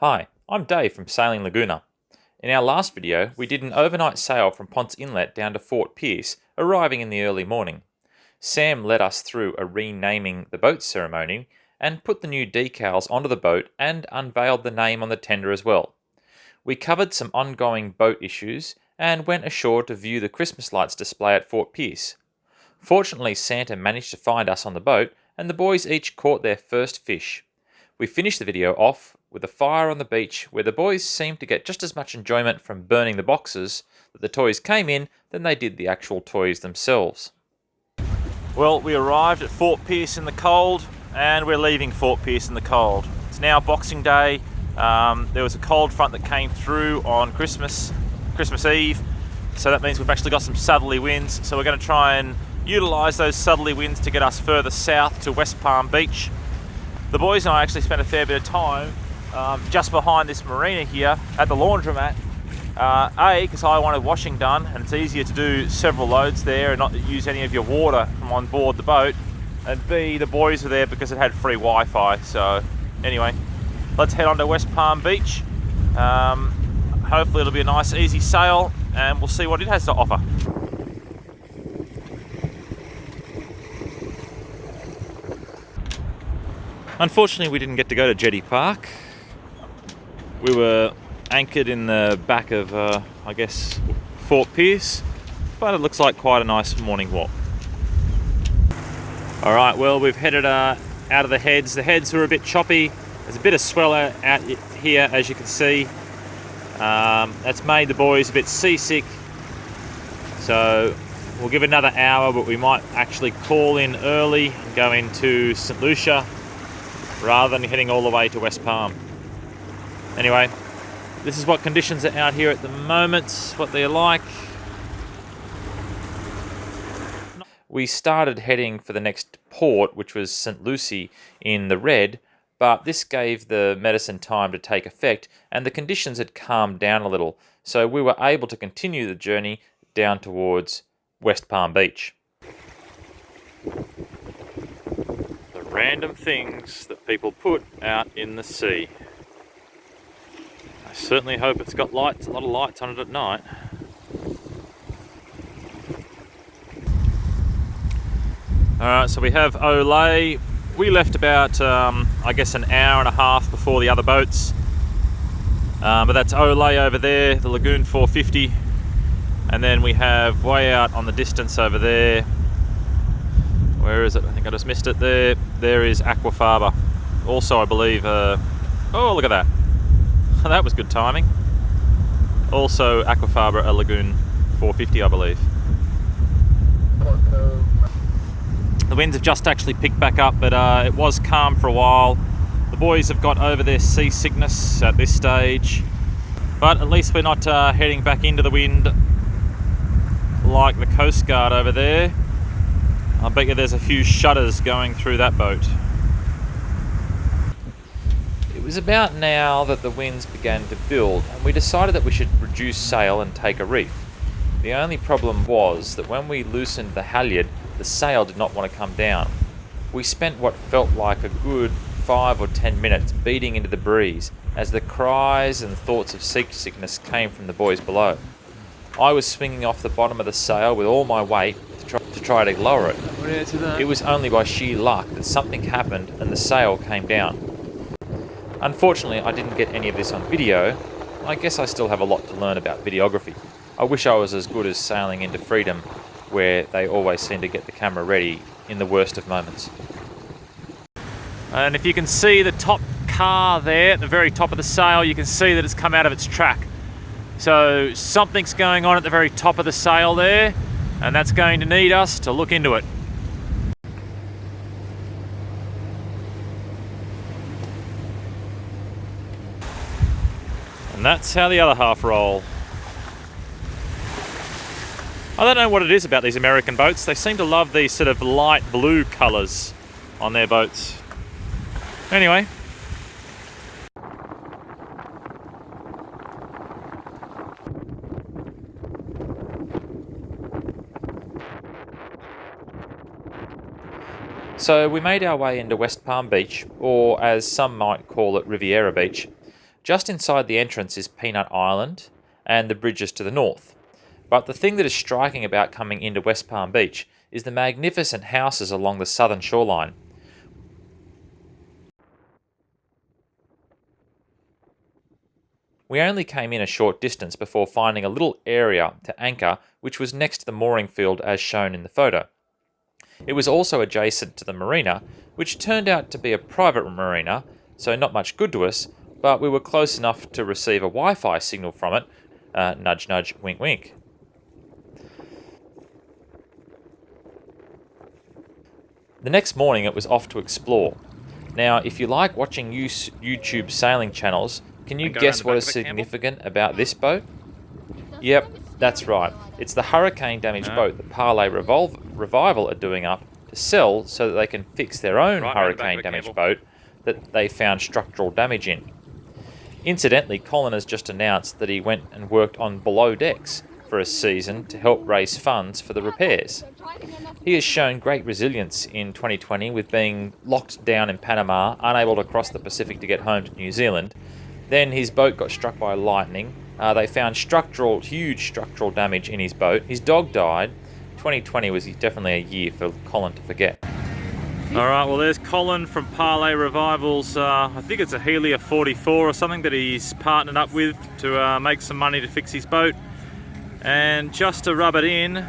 Hi, I'm Dave from Sailing Laguna. In our last video, we did an overnight sail from Ponce Inlet down to Fort Pierce, arriving in the early morning. Sam led us through a renaming the boat ceremony and put the new decals onto the boat and unveiled the name on the tender as well. We covered some ongoing boat issues and went ashore to view the Christmas lights display at Fort Pierce. Fortunately, Santa managed to find us on the boat and the boys each caught their first fish. We finished the video off with a fire on the beach where the boys seemed to get just as much enjoyment from burning the boxes that the toys came in than they did the actual toys themselves. Well, we arrived at Fort Pierce in the cold and we're leaving Fort Pierce in the cold. It's now Boxing Day. There was a cold front that came through on Christmas Eve, so that means we've actually got some southerly winds, so we're going to try and utilise those southerly winds to get us further south to West Palm Beach. The boys and I actually spent a fair bit of time just behind this marina here at the laundromat. A, because I wanted washing done and it's easier to do several loads there and not use any of your water from on board the boat. And B, the boys were there because it had free Wi-Fi. So anyway, let's head on to West Palm Beach. Hopefully it'll be a nice easy sail and we'll see what it has to offer. Unfortunately, we didn't get to go to Jetty Park. We were anchored in the back of, I guess, Fort Pierce, but it looks like quite a nice morning walk. All right, well, we've headed out of the heads. The heads were a bit choppy. There's a bit of swell out here, as you can see. That's made the boys a bit seasick. So we'll give it another hour, but we might actually call in early and go into St. Lucia, rather than heading all the way to West Palm. Anyway, this is what conditions are out here at the moment, what they're like. We started heading for the next port, which was St. Lucie in the red, but this gave the medicine time to take effect and the conditions had calmed down a little, so we were able to continue the journey down towards West Palm Beach. Random things that people put out in the sea. I certainly hope it's got lights, a lot of lights on it at night. Alright, so we have Olay. We left about, I guess, an hour and a half before the other boats. But that's Olay over there, the Lagoon 450. And then we have way out on the distance over there. Where is it? I think I just missed it there. There is Aquafaba. Also, I believe... oh, look at that. That was good timing. Also, Aquafaba, a Lagoon 450, I believe. The winds have just actually picked back up, but it was calm for a while. The boys have got over their seasickness at this stage. But at least we're not heading back into the wind like the Coast Guard over there. I bet you there's a few shutters going through that boat. It was about now that the winds began to build and we decided that we should reduce sail and take a reef. The only problem was that when we loosened the halyard, the sail did not want to come down. We spent what felt like a good 5 or 10 minutes beating into the breeze as the cries and thoughts of seasickness came from the boys below. I was swinging off the bottom of the sail with all my weight to try to lower it. It was only by sheer luck that something happened and the sail came down. Unfortunately, I didn't get any of this on video. I guess I still have a lot to learn about videography. I wish I was as good as sailing into freedom, where they always seem to get the camera ready in the worst of moments. And if you can see the top car there at the very top of the sail, you can see that it's come out of its track. So something's going on at the very top of the sail there, and that's going to need us to look into it. And that's how the other half roll. I don't know what it is about these American boats. They seem to love these sort of light blue colours on their boats. Anyway. So we made our way into West Palm Beach, or as some might call it, Riviera Beach. Just inside the entrance is Peanut Island and the bridges to the north. But the thing that is striking about coming into West Palm Beach is the magnificent houses along the southern shoreline. We only came in a short distance before finding a little area to anchor, which was next to the mooring field as shown in the photo. It was also adjacent to the marina, which turned out to be a private marina, so not much good to us, but we were close enough to receive a Wi-Fi signal from it. Nudge, nudge, wink, wink. The next morning it was off to explore. Now, if you like watching YouTube sailing channels, can you guess what is significant about this boat? Yep, that's right. It's the hurricane-damaged boat that Parlay Revival are doing up to sell so that they can fix their own hurricane-damaged boat that they found structural damage in. Incidentally, Colin has just announced that he went and worked on below decks for a season to help raise funds for the repairs. He has shown great resilience in 2020 with being locked down in Panama, unable to cross the Pacific to get home to New Zealand. Then his boat got struck by lightning. They found huge structural damage in his boat. His dog died. 2020 was definitely a year for Colin to forget. All right, well there's Colin from Parlay Revivals. I think it's a Helia 44 or something that he's partnered up with to make some money to fix his boat. And just to rub it in,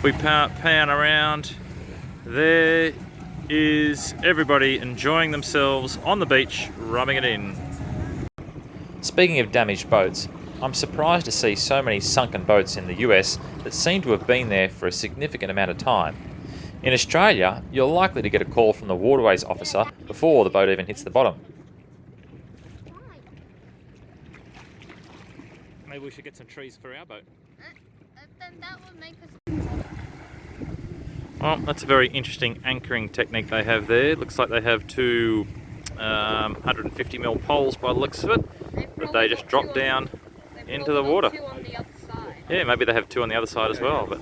we pan around. There is everybody enjoying themselves on the beach, rubbing it in. Speaking of damaged boats, I'm surprised to see so many sunken boats in the US that seem to have been there for a significant amount of time. In Australia, you're likely to get a call from the waterways officer before the boat even hits the bottom. Maybe we should get some trees for our boat. Then that would make us... Well, that's a very interesting anchoring technique they have there. Looks like they have two 150mm poles by the looks of it, but they just drop down into the water. Yeah, maybe they have two on the other side as well, but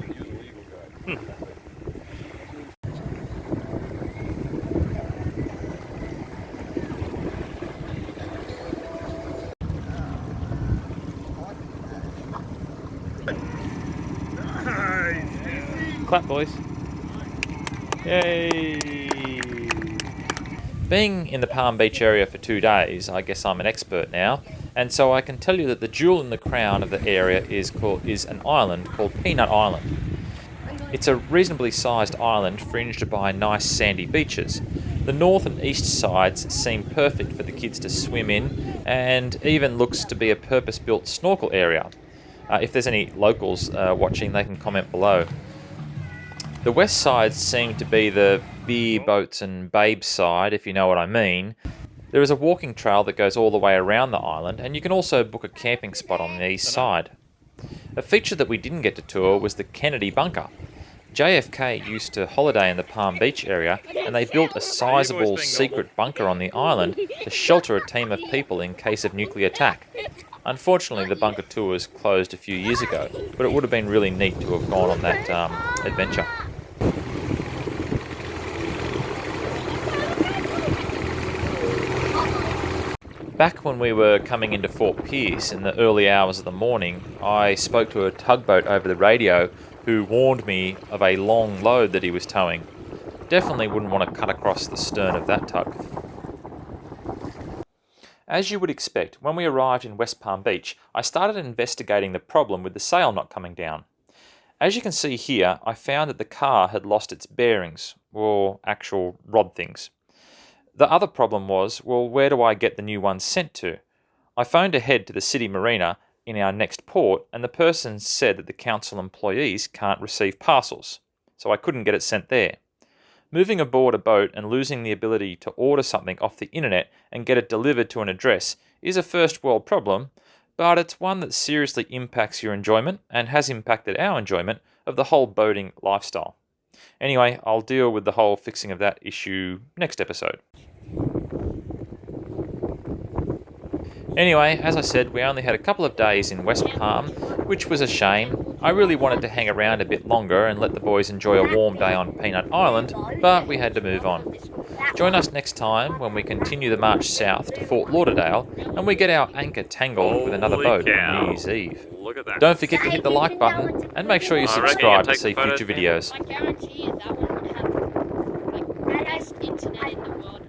clap, boys. Yay! Being in the Palm Beach area for 2 days, I guess I'm an expert now, and so I can tell you that the jewel in the crown of the area is an island called Peanut Island. It's a reasonably sized island fringed by nice sandy beaches. The north and east sides seem perfect for the kids to swim in, and even looks to be a purpose-built snorkel area. If there's any locals watching, they can comment below. The west sides seem to be the beer boats and babe side, if you know what I mean. There is a walking trail that goes all the way around the island, and you can also book a camping spot on the east side. A feature that we didn't get to tour was the Kennedy Bunker. JFK used to holiday in the Palm Beach area, and they built a sizable secret bunker on the island to shelter a team of people in case of nuclear attack. Unfortunately, the bunker tours closed a few years ago, but it would have been really neat to have gone on that adventure. Back when we were coming into Fort Pierce in the early hours of the morning, I spoke to a tugboat over the radio who warned me of a long load that he was towing. Definitely wouldn't want to cut across the stern of that tug. As you would expect, when we arrived in West Palm Beach, I started investigating the problem with the sail not coming down. As you can see here, I found that the car had lost its bearings, or actual rod things. The other problem was, well, where do I get the new ones sent to? I phoned ahead to the city marina in our next port, and the person said that the council employees can't receive parcels, so I couldn't get it sent there. Moving aboard a boat and losing the ability to order something off the internet and get it delivered to an address is a first world problem, but it's one that seriously impacts your enjoyment and has impacted our enjoyment of the whole boating lifestyle. Anyway, I'll deal with the whole fixing of that issue next episode. Anyway, as I said, we only had a couple of days in West Palm, which was a shame. I really wanted to hang around a bit longer and let the boys enjoy a warm day on Peanut Island, but we had to move on. Join us next time when we continue the march south to Fort Lauderdale and we get our anchor tangled with another Holy boat cow. on New Year's Eve. Look at that. Don't forget to hit the like button and make sure you I reckon subscribe you'll to see take the future photos, man. videos. I guarantee you that one would have like the best internet in the world.